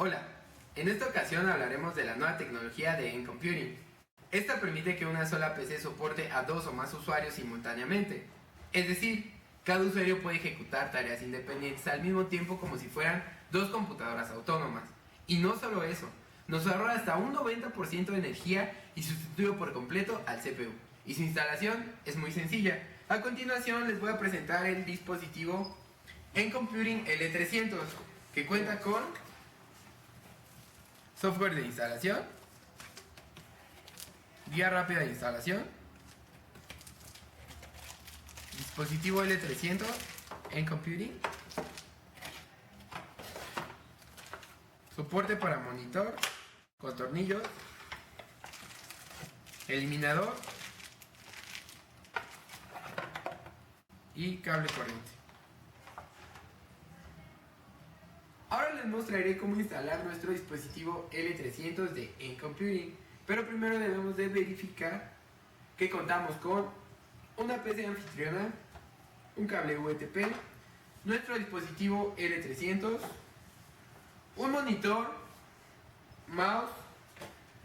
Hola, en esta ocasión hablaremos de la nueva tecnología de N-Computing. Esta permite que una sola PC soporte a dos o más usuarios simultáneamente. Es decir, cada usuario puede ejecutar tareas independientes al mismo tiempo como si fueran dos computadoras autónomas. Y no solo eso, nos ahorra hasta un 90% de energía y sustituye por completo al CPU. Y su instalación es muy sencilla. A continuación les voy a presentar el dispositivo N-Computing L300, que cuenta con software de instalación, guía rápida de instalación, dispositivo L300 N-Computing, soporte para monitor con tornillos, eliminador y cable corriente. Ahora les mostraré cómo instalar nuestro dispositivo L300 de N-Computing, pero primero debemos de verificar que contamos con una PC anfitriona, un cable UTP, nuestro dispositivo L300, un monitor, mouse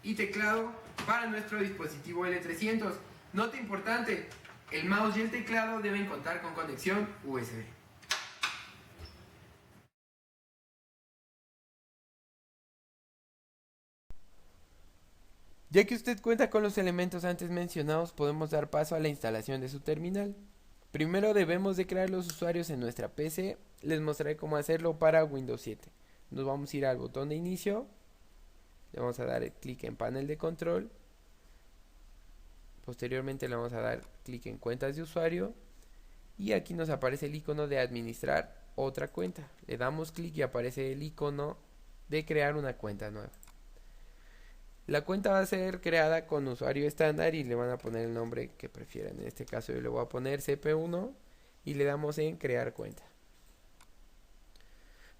y teclado para nuestro dispositivo L300. Nota importante, el mouse y el teclado deben contar con conexión USB. Ya que usted cuenta con los elementos antes mencionados, podemos dar paso a la instalación de su terminal. Primero debemos de crear los usuarios en nuestra PC. Les mostraré cómo hacerlo para Windows 7. Nos vamos a ir al botón de inicio. Le vamos a dar clic en panel de control. Posteriormente le vamos a dar clic en cuentas de usuario. Y aquí nos aparece el icono de administrar otra cuenta. Le damos clic y aparece el icono de crear una cuenta nueva. La cuenta va a ser creada con usuario estándar y le van a poner el nombre que prefieran. En este caso yo le voy a poner CP1 y le damos en crear cuenta.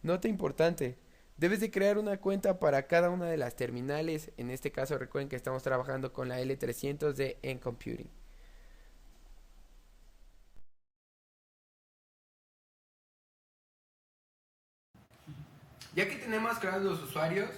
Nota importante, debes de crear una cuenta para cada una de las terminales. En este caso recuerden que estamos trabajando con la L300 de N-Computing. Ya que tenemos creados los usuarios,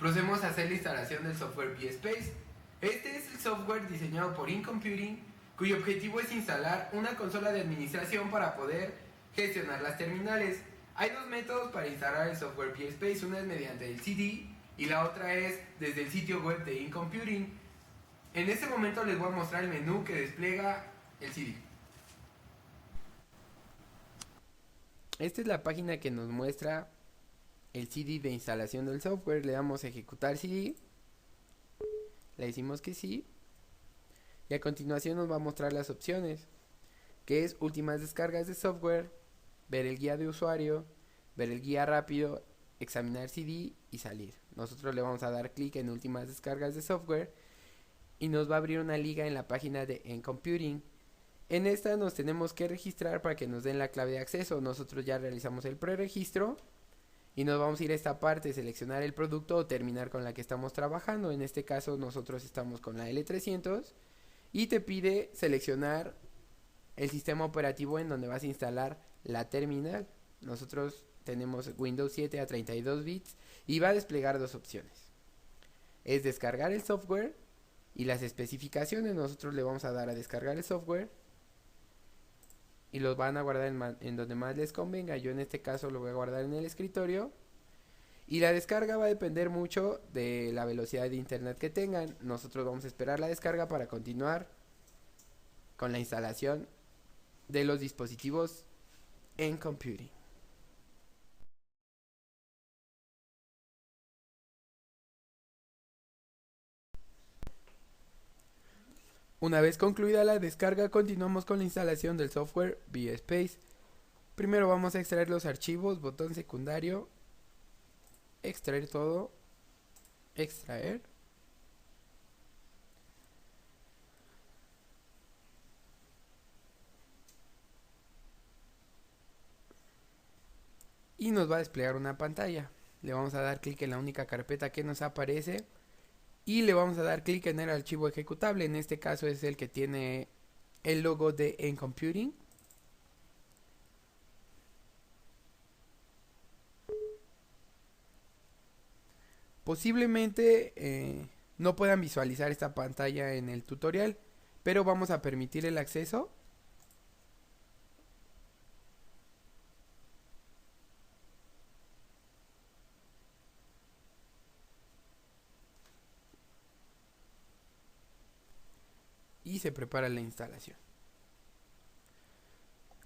procedemos a hacer la instalación del software VSpace. Este es el software diseñado por N-Computing, cuyo objetivo es instalar una consola de administración para poder gestionar las terminales. Hay dos métodos para instalar el software VSpace, una es mediante el CD y la otra es desde el sitio web de N-Computing. En este momento les voy a mostrar el menú que despliega el CD. Esta es la página que nos muestra el CD de instalación del software. Le damos a ejecutar CD, le decimos que sí y a continuación nos va a mostrar las opciones, que es últimas descargas de software, ver el guía de usuario, ver el guía rápido, examinar CD y salir. Nosotros le vamos a dar clic en últimas descargas de software y nos va a abrir una liga en la página de N-Computing. En esta nos tenemos que registrar para que nos den la clave de acceso. Nosotros ya realizamos el preregistro y nos vamos a ir a esta parte, seleccionar el producto o terminar con la que estamos trabajando. En este caso nosotros estamos con la L300 y te pide seleccionar el sistema operativo en donde vas a instalar la terminal. Nosotros tenemos Windows 7 a 32 bits y va a desplegar dos opciones. Es descargar el software y las especificaciones. Nosotros le vamos a dar a descargar el software y los van a guardar en donde más les convenga. Yo en este caso lo voy a guardar en el escritorio. Y la descarga va a depender mucho de la velocidad de internet que tengan. Nosotros vamos a esperar la descarga para continuar con la instalación de los dispositivos N-Computing. Una vez concluida la descarga, continuamos con la instalación del software VSpace. Primero vamos a extraer los archivos, botón secundario, extraer todo, extraer. Y nos va a desplegar una pantalla. Le vamos a dar clic en la única carpeta que nos aparece y le vamos a dar clic en el archivo ejecutable. En este caso es el que tiene el logo de N-Computing. Posiblemente no puedan visualizar esta pantalla en el tutorial, pero vamos a permitir el acceso. Y se prepara la instalación.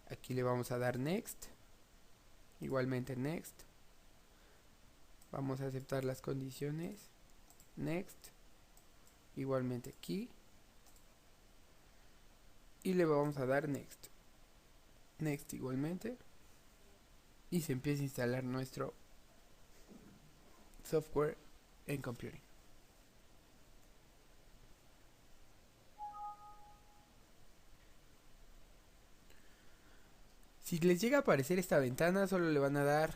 Aquí le vamos a dar Next. Igualmente Next. Vamos a aceptar las condiciones. Next. Igualmente aquí. Y le vamos a dar Next. Next igualmente. Y se empieza a instalar nuestro software en Computing. Si les llega a aparecer esta ventana, solo le van a dar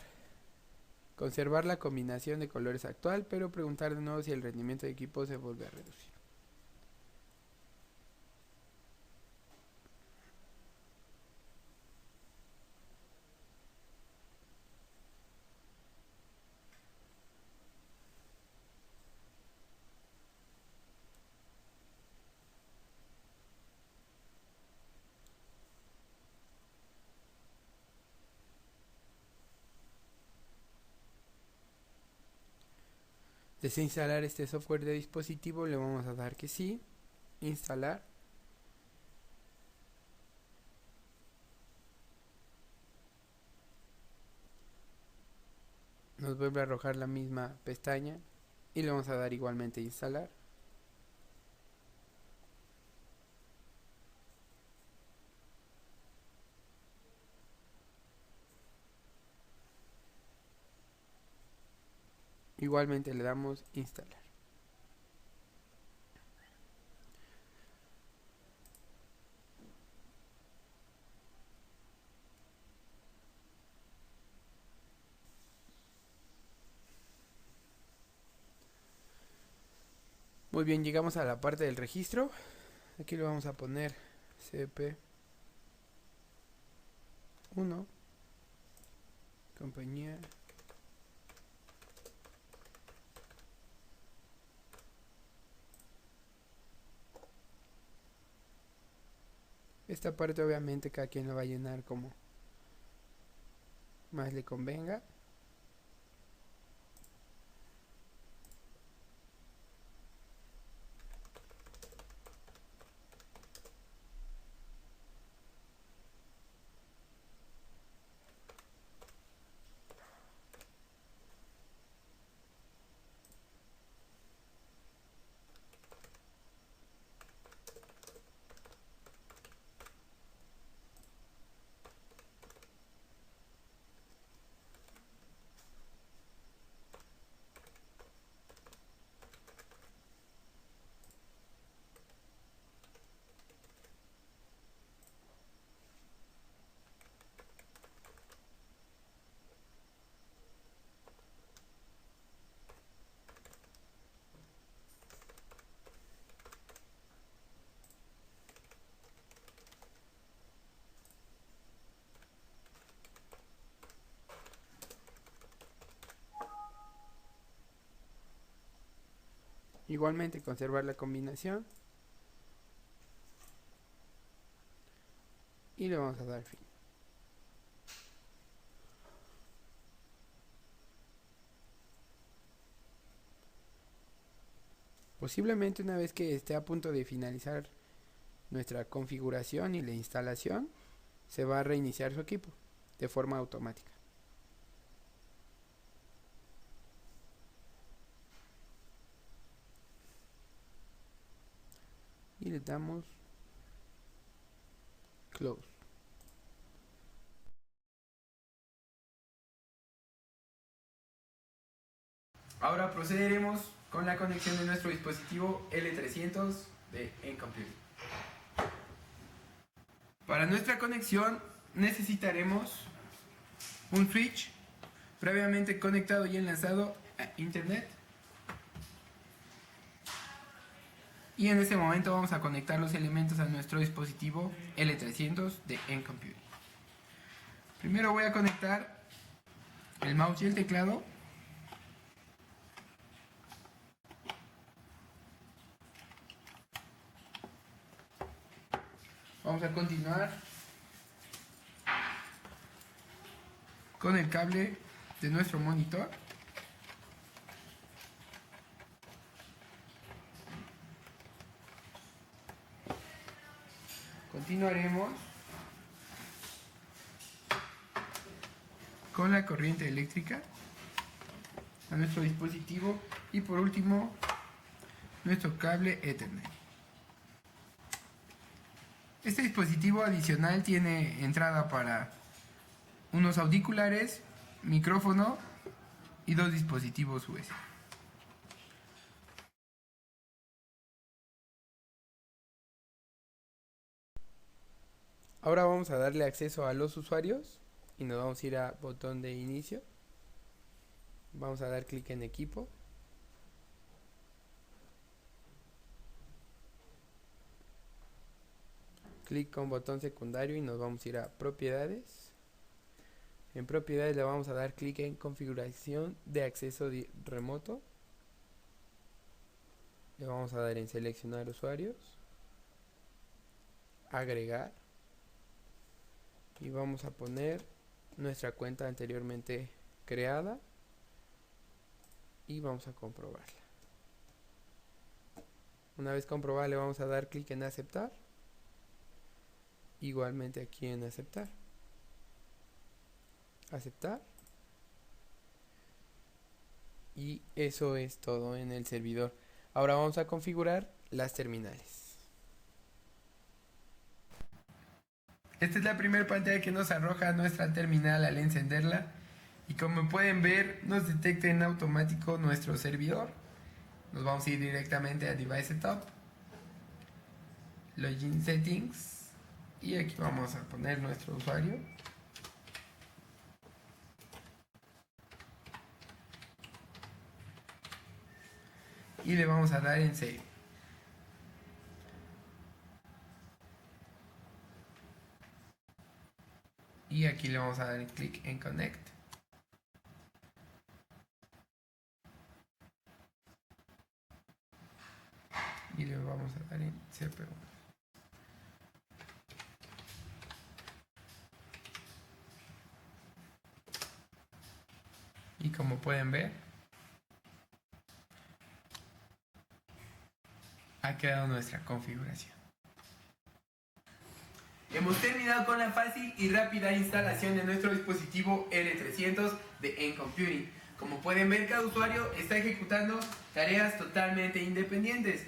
conservar la combinación de colores actual, pero preguntar de nuevo si el rendimiento de equipo se vuelve a reducir. Desea instalar este software de dispositivo, le vamos a dar que sí, instalar. Nos vuelve a arrojar la misma pestaña y le vamos a dar igualmente instalar. Igualmente le damos instalar. Muy bien, llegamos a la parte del registro. Aquí le vamos a poner CP1, compañía. Esta parte obviamente cada quien lo va a llenar como más le convenga. Igualmente conservar la combinación. Y le vamos a dar fin. Posiblemente una vez que esté a punto de finalizar nuestra configuración y la instalación, se va a reiniciar su equipo de forma automática. Y le damos Close. Ahora procederemos con la conexión de nuestro dispositivo L300 de Encomputing. Para nuestra conexión necesitaremos un switch previamente conectado y enlazado a internet. Y en este momento vamos a conectar los elementos a nuestro dispositivo L300 de Encomputing. Primero voy a conectar el mouse y el teclado. Vamos a continuar con el cable de nuestro monitor. Continuaremos con la corriente eléctrica a nuestro dispositivo y por último nuestro cable Ethernet. Este dispositivo adicional tiene entrada para unos auriculares, micrófono y 2 dispositivos USB. Ahora vamos a darle acceso a los usuarios y nos vamos a ir a botón de inicio. Vamos a dar clic en equipo. Clic con botón secundario y nos vamos a ir a propiedades. En propiedades le vamos a dar clic en configuración de acceso remoto. Le vamos a dar en seleccionar usuarios, agregar y vamos a poner nuestra cuenta anteriormente creada y vamos a comprobarla. Una vez comprobada le vamos a dar clic en aceptar, igualmente aquí en aceptar, y eso es todo en el servidor. Ahora vamos a configurar las terminales. Esta es la primera pantalla que nos arroja nuestra terminal al encenderla y como pueden ver nos detecta en automático nuestro servidor. Nos vamos a ir directamente a Device Setup, Login Settings y aquí vamos a poner nuestro usuario. Y le vamos a dar en Save. Y aquí le vamos a dar clic en Connect. Y le vamos a dar en CPU. Y como pueden ver, ha quedado nuestra configuración. Hemos terminado con la fácil y rápida instalación de nuestro dispositivo L300 de N-Computing. Como pueden ver, cada usuario está ejecutando tareas totalmente independientes.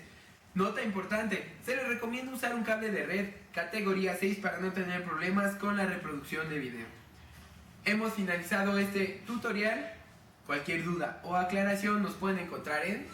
Nota importante, se les recomienda usar un cable de red categoría 6 para no tener problemas con la reproducción de video. Hemos finalizado este tutorial. Cualquier duda o aclaración nos pueden encontrar en